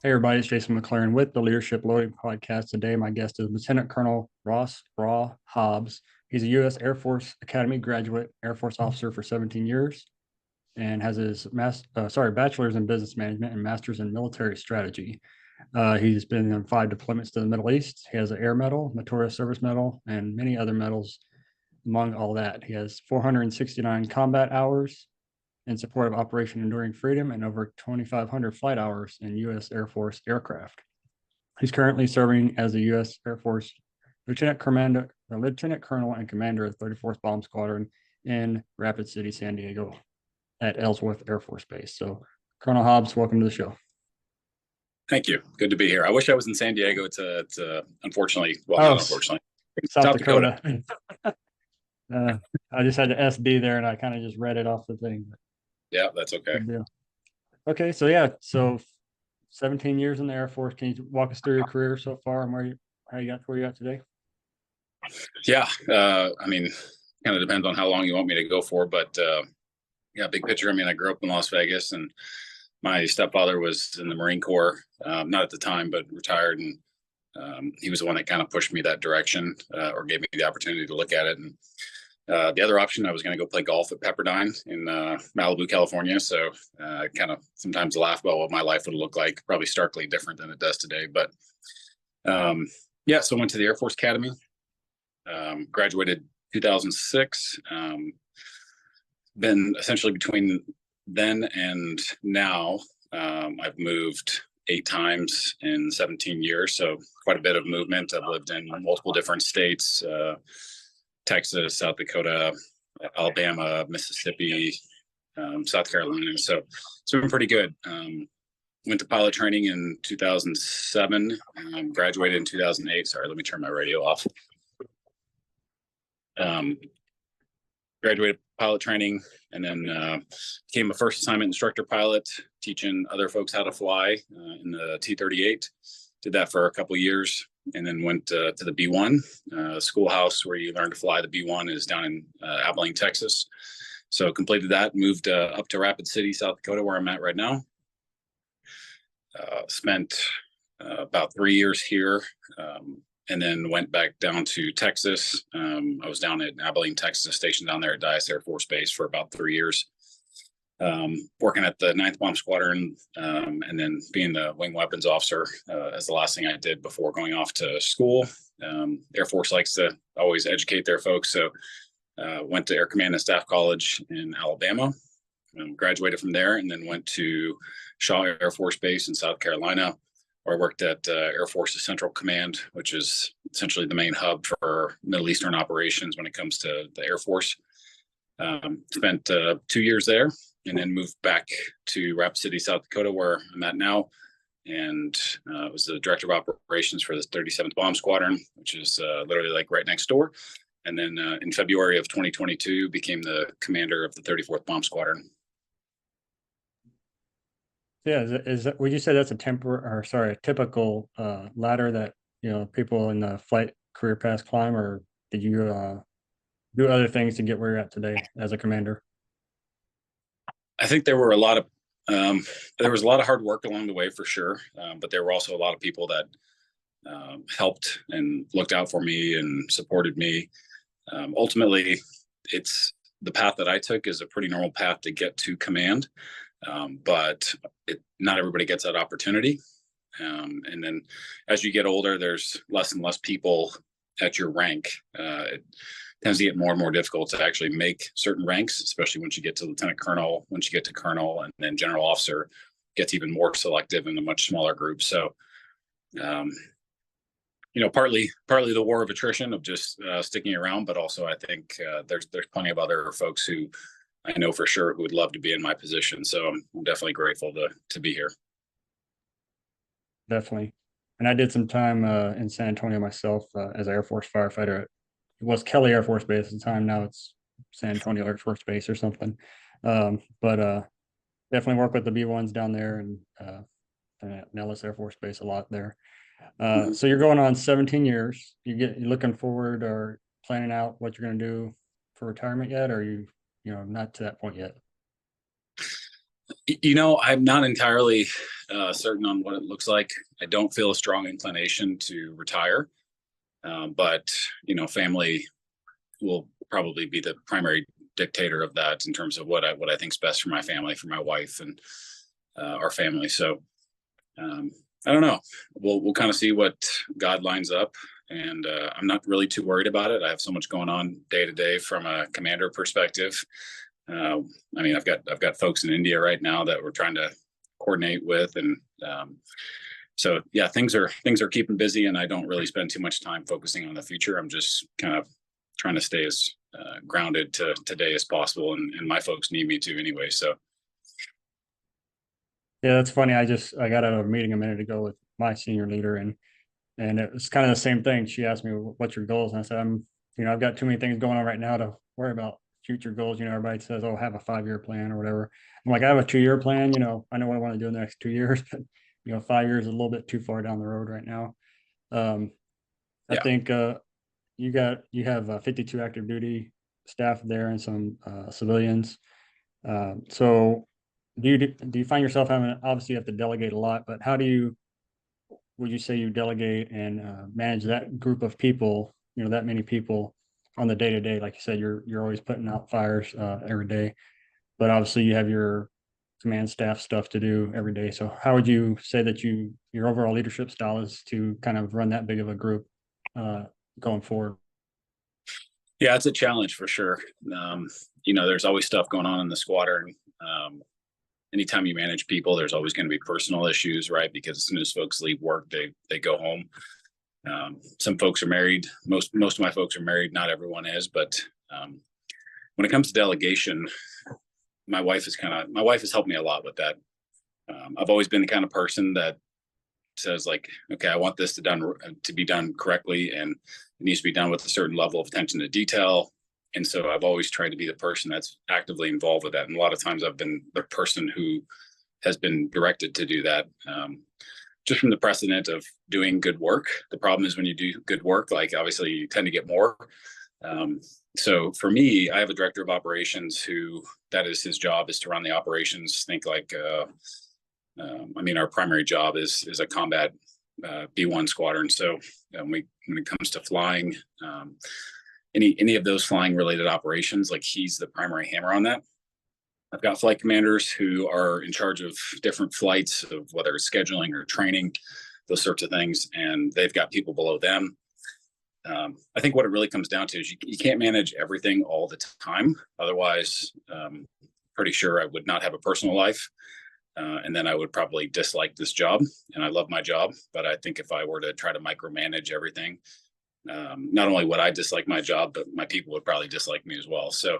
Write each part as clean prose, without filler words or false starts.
Hey everybody, it's Jason McLaren with the Leadership Loading Podcast. Today, my guest is Lieutenant Colonel Ross Raw Hobbs. He's a U.S. Air Force Academy graduate, Air Force officer for 17 years, and has his bachelor's in business management and master's in military strategy. He's been on 5 deployments to the Middle East. He has an Air Medal, Meritorious Service Medal, and many other medals. Among all that, he has 469 combat hours in support of Operation Enduring Freedom and over 2,500 flight hours in U.S. Air Force aircraft. He's currently serving as a U.S. Air Force Lieutenant Colonel and Commander of 34th Bomb Squadron in Rapid City, San Diego at Ellsworth Air Force Base. So, Colonel Hobbs, welcome to the show. Thank you. Good to be here. I wish I was in San Diego. It's unfortunately, not unfortunately, South Dakota. I just had the SB there, and I kind of just read it off the thing. Yeah, that's okay. Okay, so 17 years in the Air Force. Can you walk us through your career so far and how you got to where you're at today? Yeah, kind of depends on how long you want me to go for, but big picture. I grew up in Las Vegas, and my stepfather was in the Marine Corps, not at the time, but retired, and he was the one that kind of pushed me that direction, or gave me the opportunity to look at it. And the other option, I was going to go play golf at Pepperdine in Malibu, California. So kind of sometimes laugh about what my life would look like, probably starkly different than it does today. But so I went to the Air Force Academy, graduated 2006, been essentially between then and now, I've moved 8 times in 17 years. So quite a bit of movement. I've lived in multiple different states, Texas, South Dakota, Alabama, Mississippi, South Carolina. So it's been pretty good. Went to pilot training in 2007, graduated in 2008. Sorry, let me turn my radio off. Graduated pilot training, and then became a first assignment instructor pilot, teaching other folks how to fly in the T-38. Did that for a couple of years, and then went to the B-1 schoolhouse where you learn to fly. The B-1 is down in Abilene, Texas. So completed that, moved up to Rapid City, South Dakota, where I'm at right now. Spent about 3 years here, and then went back down to Texas. I was down at Abilene, Texas, stationed down there at Dyess Air Force Base for about 3 years. Working at the 9th Bomb Squadron, and then being the wing weapons officer as the last thing I did before going off to school. Air Force likes to always educate their folks. So went to Air Command and Staff College in Alabama, graduated from there, and then went to Shaw Air Force Base in South Carolina, where I worked at Air Force's Central Command, which is essentially the main hub for Middle Eastern operations when it comes to the Air Force. Spent 2 years there, and then moved back to Rapid City, South Dakota, where I'm at now, and was the director of operations for the 37th Bomb Squadron, which is literally like right next door. And then in February of 2022, became the commander of the 34th Bomb Squadron. Yeah, is that would you say that's a typical ladder that people in the flight career paths climb, or did you do other things to get where you're at today as a commander? I think there was a lot of hard work along the way for sure, but there were also a lot of people that helped and looked out for me and supported me. Ultimately, it's the path that I took is a pretty normal path to get to command, but not everybody gets that opportunity. And then as you get older, there's less and less people at your rank. It tends to get more and more difficult to actually make certain ranks, especially once you get to lieutenant colonel, once you get to colonel, and then general officer gets even more selective in a much smaller group. So, partly the war of attrition of just sticking around, but also I think there's plenty of other folks who I know for sure who would love to be in my position. So I'm definitely grateful to be here. Definitely. And I did some time in San Antonio myself as an Air Force firefighter. It was Kelly Air Force Base at the time. Now it's San Antonio Air Force Base or something. But definitely work with the B-1s down there, and Nellis Air Force Base a lot there. So you're going on 17 years. You're looking forward or planning out what you're going to do for retirement yet, or are you not to that point yet? I'm not entirely certain on what it looks like. I don't feel a strong inclination to retire, but family will probably be the primary dictator of that in terms of what I think is best for my family, for my wife, and our family. So I don't know. We'll kind of see what God lines up, and I'm not really too worried about it. I have so much going on day to day from a commander perspective. I've got folks in India right now that we're trying to coordinate with, and so yeah, things are keeping busy, and I don't really spend too much time focusing on the future. I'm just kind of trying to stay as grounded to today as possible, and my folks need me to anyway. So Yeah, that's funny. I got out of a meeting a minute ago with my senior leader, and it was kind of the same thing. She asked me, "What's your goals?" And I said, I've got too many things going on right now to worry about future goals." Everybody says, "Oh, have a 5-year plan or whatever." I'm like, I have a 2-year plan. I know what I want to do in the next 2 years, but 5 years is a little bit too far down the road right now. I yeah. think you have 52 active duty staff there and some civilians. So do you find yourself having, obviously you have to delegate a lot, but would you say you delegate and manage that group of people, that many people on the day to day? Like you said, you're always putting out fires every day, but obviously you have your command staff stuff to do every day. So how would you say that your overall leadership style is to kind of run that big of a group going forward? Yeah, it's a challenge for sure. There's always stuff going on in the squadron. Anytime you manage people, there's always going to be personal issues, right? Because as soon as folks leave work, they go home. Some folks are married. Most of my folks are married. Not everyone is, but when it comes to delegation, my wife has helped me a lot with that. I've always been the kind of person that says like, okay, I want this to be done correctly, and it needs to be done with a certain level of attention to detail. And so I've always tried to be the person that's actively involved with that. And a lot of times I've been the person who has been directed to do that. Just from the precedent of doing good work. The problem is when you do good work, like obviously you tend to get more. So for me, I have a director of operations that is his job is to run the operations. Think like, our primary job is a combat B-1 squadron. So when it comes to flying, any of those flying related operations, like he's the primary hammer on that. I've got flight commanders who are in charge of different flights, of whether it's scheduling or training, those sorts of things, and they've got people below them. I think what it really comes down to is you can't manage everything all the time. Otherwise, pretty sure I would not have a personal life. And then I would probably dislike this job. And I love my job, but I think if I were to try to micromanage everything, not only would I dislike my job, but my people would probably dislike me as well. So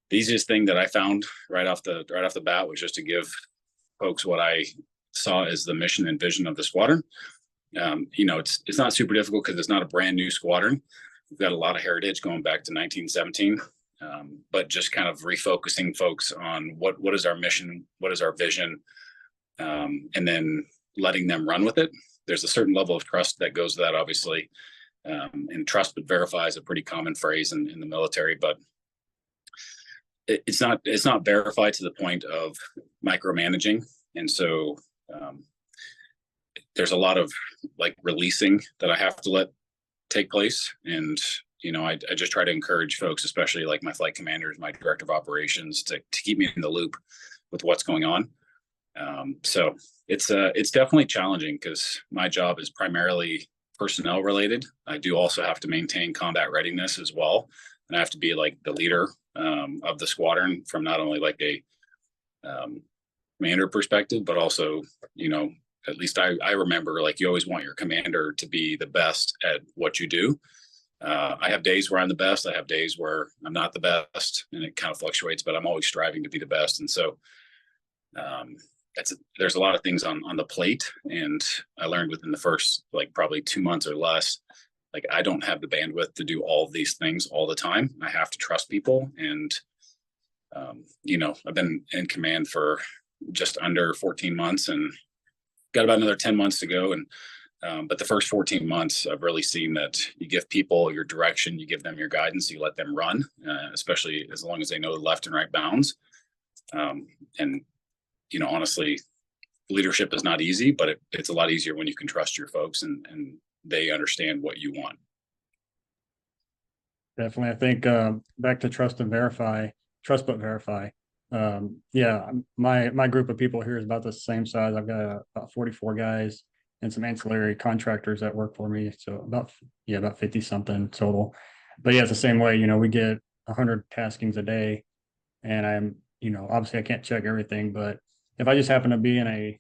the easiest thing that I found right off the bat was just to give folks what I saw as the mission and vision of the squadron. It's not super difficult because it's not a brand new squadron. We've got a lot of heritage going back to 1917, but just kind of refocusing folks on what is our mission, what is our vision, and then letting them run with it. There's a certain level of trust that goes to that, obviously. And trust but verify is a pretty common phrase in the military, but it's not verified to the point of micromanaging. And so there's a lot of like releasing that I have to let take place. And, I just try to encourage folks, especially like my flight commanders, my director of operations, to keep me in the loop with what's going on. So it's definitely challenging because my job is primarily personnel related. I do also have to maintain combat readiness as well. And I have to be like the leader of the squadron from not only like a commander perspective, but also, at least I remember like you always want your commander to be the best at what you do. I have days where I'm the best. I have days where I'm not the best, and it kind of fluctuates, but I'm always striving to be the best. And so there's a lot of things on the plate. And I learned within the first, like probably 2 months or less, like I don't have the bandwidth to do all of these things all the time. I have to trust people. And, I've been in command for just under 14 months and got about another 10 months to go. And, but the first 14 months, I've really seen that you give people your direction, you give them your guidance, you let them run, especially as long as they know the left and right bounds. And honestly, leadership is not easy, but it's a lot easier when you can trust your folks and they understand what you want. Definitely. I think back to trust but verify. Yeah, my group of people here is about the same size. I've got about 44 guys and some ancillary contractors that work for me. So about 50 something total. But yeah, it's the same way, we get 100 taskings a day, and obviously I can't check everything, but if I just happen to be in a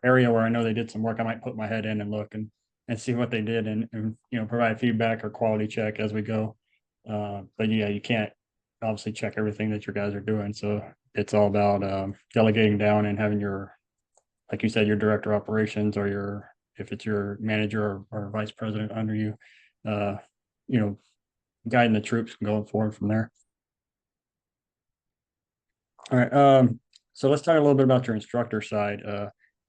area where I know they did some work, I might put my head in and look and see what they did, and provide feedback or quality check as we go. But yeah, you can't obviously check everything that your guys are doing. So it's all about delegating down and having like you said, your director of operations, or if it's your manager or vice president under you, uh, guiding the troops and going forward from there. All right. So let's talk a little bit about your instructor side.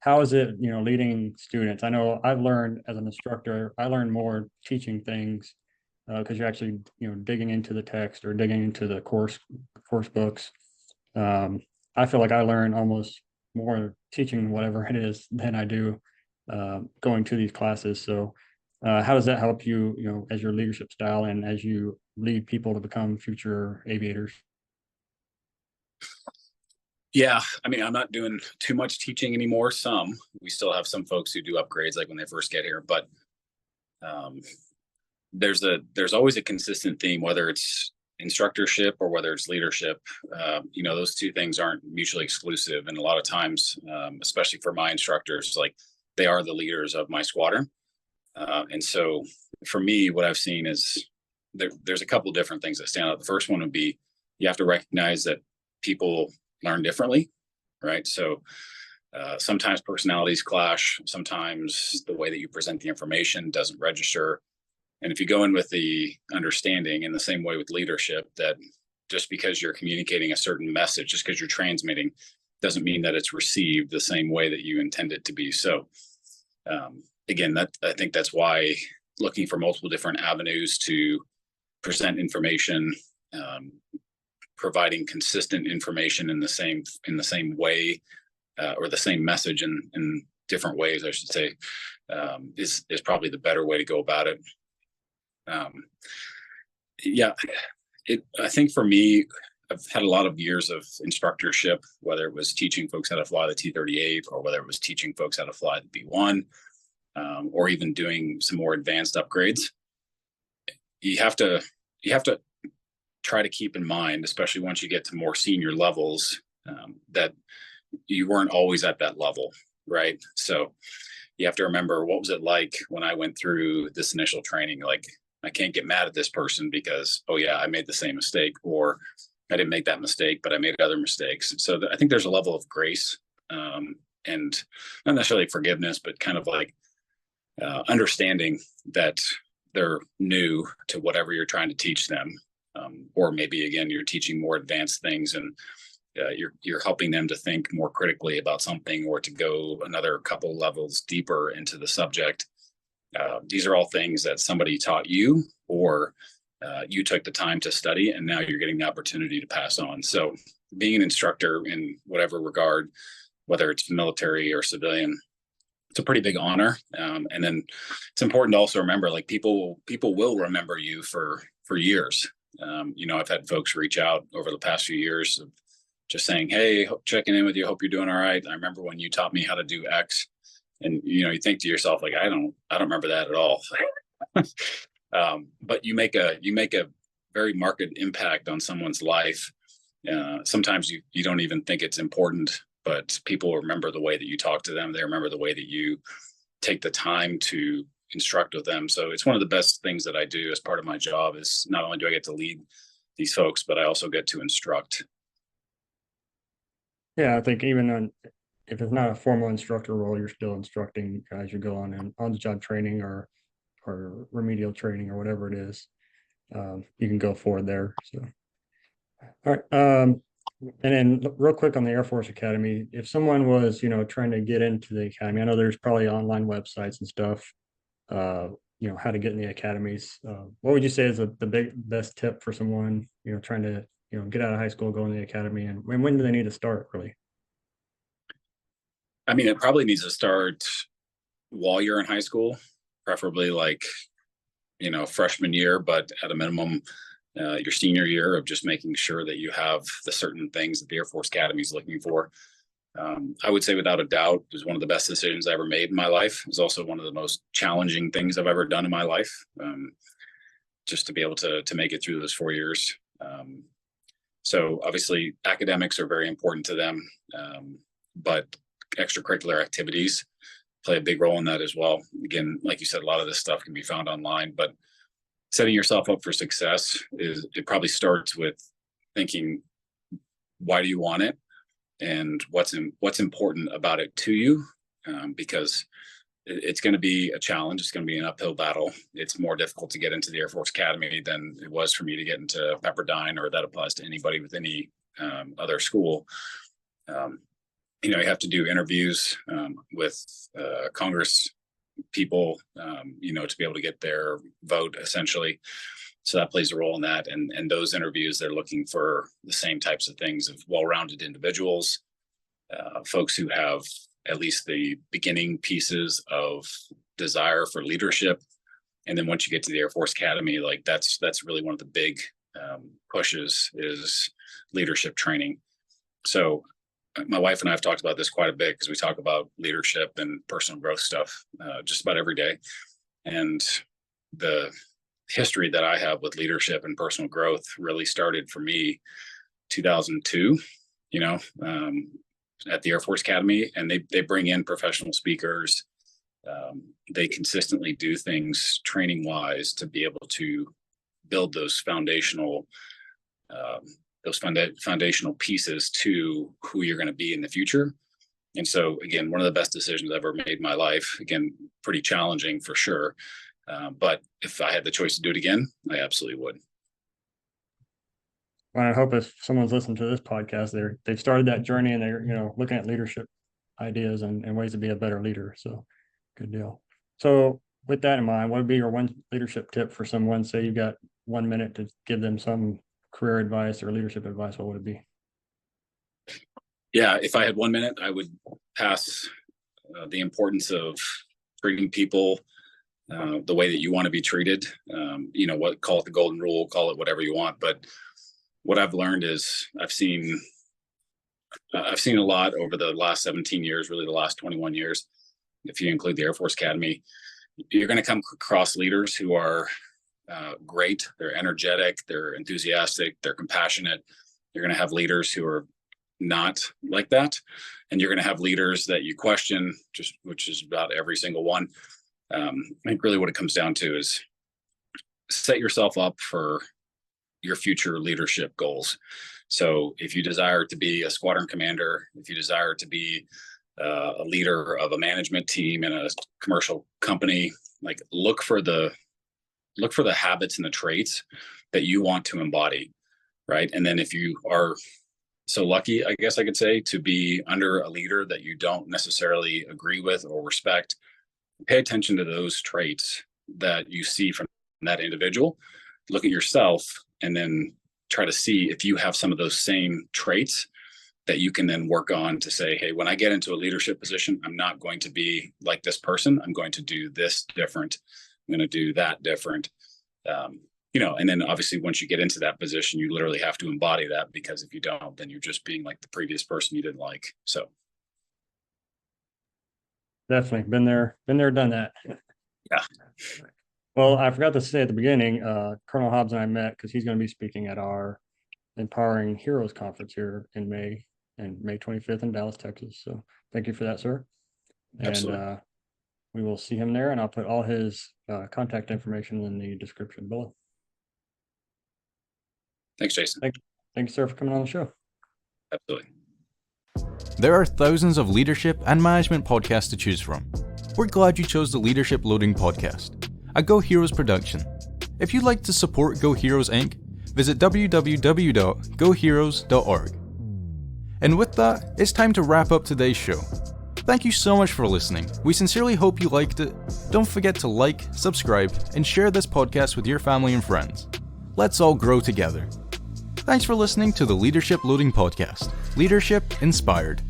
How is it, leading students? I know I've learned as an instructor, I learned more teaching things because you're actually, digging into the text or digging into the course books. I feel like I learn almost more teaching whatever it is than I do going to these classes. So how does that help you, as your leadership style and as you lead people to become future aviators? Yeah, I mean, I'm not doing too much teaching anymore. We still have some folks who do upgrades like when they first get here, but there's always a consistent theme, whether it's instructorship or whether it's leadership. Those two things aren't mutually exclusive, and a lot of times, especially for my instructors, like they are the leaders of my squadron. And so for me, what I've seen is there's a couple different things that stand out. The first one would be you have to recognize that people learn differently, right? So sometimes personalities clash. Sometimes the way that you present the information doesn't register. And if you go in with the understanding, in the same way with leadership, that just because you're communicating a certain message, just because you're transmitting, doesn't mean that it's received the same way that you intend it to be. So again, I think that's why looking for multiple different avenues to present information, providing consistent information in the same way, or the same message in different ways, I should say, is probably the better way to go about it. I think for me, I've had a lot of years of instructorship, whether it was teaching folks how to fly the T-38 or whether it was teaching folks how to fly the B-1, or even doing some more advanced upgrades. You have to try to keep in mind, especially once you get to more senior levels, that you weren't always at that level, right? So you have to remember, what was it like when I went through this initial training? Like, I can't get mad at this person because, oh yeah, I made the same mistake, or I didn't make that mistake, but I made other mistakes. So I think there's a level of grace, and not necessarily forgiveness, but kind of like understanding that they're new to whatever you're trying to teach them. Or maybe, again, you're teaching more advanced things, and you're helping them to think more critically about something, or to go another couple levels deeper into the subject. These are all things that somebody taught you, or you took the time to study, and now you're getting the opportunity to pass on. So being an instructor in whatever regard, whether it's military or civilian, it's a pretty big honor. And then it's important to also remember, like, people will remember you for years. I've had folks reach out over the past few years of just saying, hey, checking in with you, hope you're doing all right. I remember when you taught me how to do X. And you think to yourself, like, I don't remember that at all. But you make a very marked impact on someone's life. Sometimes you don't even think it's important, but people remember the way that you talk to them. They remember the way that you take the time to instruct with them. So it's one of the best things that I do as part of my job, is not only do I get to lead these folks, but I also get to instruct. Yeah, I think even if it's not a formal instructor role, you're still instructing as you go on, and on-the-job training or remedial training or whatever it is. You can go forward there. So, all right. And then real quick on the Air Force Academy, if someone was, trying to get into the academy, I know there's probably online websites and stuff, how to get in the academies. What would you say is the best tip for someone, trying to, get out of high school, go in the academy, and when do they need to start, really? I mean, it probably needs to start while you're in high school, preferably like, freshman year, but at a minimum, your senior year, of just making sure that you have the certain things that the Air Force Academy is looking for. I would say without a doubt, it was one of the best decisions I ever made in my life. It was also one of the most challenging things I've ever done in my life, just to be able to make it through those 4 years. So obviously academics are very important to them, but extracurricular activities play a big role in that as well. Again, like you said, a lot of this stuff can be found online, but setting yourself up for success it probably starts with thinking, why do you want it? And what's important about it to you? Because it's going to be a challenge. It's going to be an uphill battle. It's more difficult to get into the Air Force Academy than it was for me to get into Pepperdine, or that applies to anybody with any other school. You have to do interviews with Congress people, to be able to get their vote, essentially. So that plays a role in that. And those interviews, they're looking for the same types of things, of well-rounded individuals, folks who have at least the beginning pieces of desire for leadership. And then once you get to the Air Force Academy, like that's really one of the big pushes, is leadership training. So my wife and I have talked about this quite a bit, because we talk about leadership and personal growth stuff just about every day. And the history that I have with leadership and personal growth really started for me 2002, at the Air Force Academy, and they bring in professional speakers. They consistently do things training wise to be able to build those foundational pieces to who you're going to be in the future. And so again, one of the best decisions I've ever made in my life. Again, pretty challenging for sure. But if I had the choice to do it again, I absolutely would. Well, I hope if someone's listening to this podcast, they've started that journey, and they're looking at leadership ideas and ways to be a better leader. So good deal. So with that in mind, what would be your one leadership tip for someone? Say you got 1 minute to give them some career advice or leadership advice, what would it be? Yeah, if I had 1 minute, I would pass the importance of treating people the way that you want to be treated. Call it the golden rule, call it whatever you want. But what I've learned is I've seen a lot over the last 17 years, really the last 21 years, if you include the Air Force Academy. You're going to come across leaders who are great. They're energetic, they're enthusiastic, they're compassionate. You're going to have leaders who are not like that. And you're going to have leaders that you question, which is about every single one. I think really what it comes down to is set yourself up for your future leadership goals. So if you desire to be a squadron commander, if you desire to be a leader of a management team in a commercial company, like look for the habits and the traits that you want to embody, right? And then if you are so lucky, I guess I could say, to be under a leader that you don't necessarily agree with or respect, pay attention to those traits that you see from that individual. Look at yourself and then try to see if you have some of those same traits that you can then work on to say, hey, when I get into a leadership position, I'm not going to be like this person. I'm going to do this different. I'm going to do that different. And then obviously once you get into that position, you literally have to embody that, because if you don't, then you're just being like the previous person you didn't like. So. Definitely been there, done that. Yeah. Well, I forgot to say at the beginning, Colonel Hobbs and I met because he's going to be speaking at our Empowering Heroes Conference here in May 25th in Dallas, Texas. So thank you for that, sir. Absolutely. And we will see him there, and I'll put all his contact information in the description below. Thanks, Jason. Thank you, sir, for coming on the show. Absolutely. There are thousands of leadership and management podcasts to choose from. We're glad you chose the Leadership Loading Podcast, a Go Heroes production. If you'd like to support Go Heroes Inc., visit www.goheroes.org. And with that, it's time to wrap up today's show. Thank you so much for listening. We sincerely hope you liked it. Don't forget to like, subscribe, and share this podcast with your family and friends. Let's all grow together. Thanks for listening to the Leadership Loading Podcast. Leadership Inspired.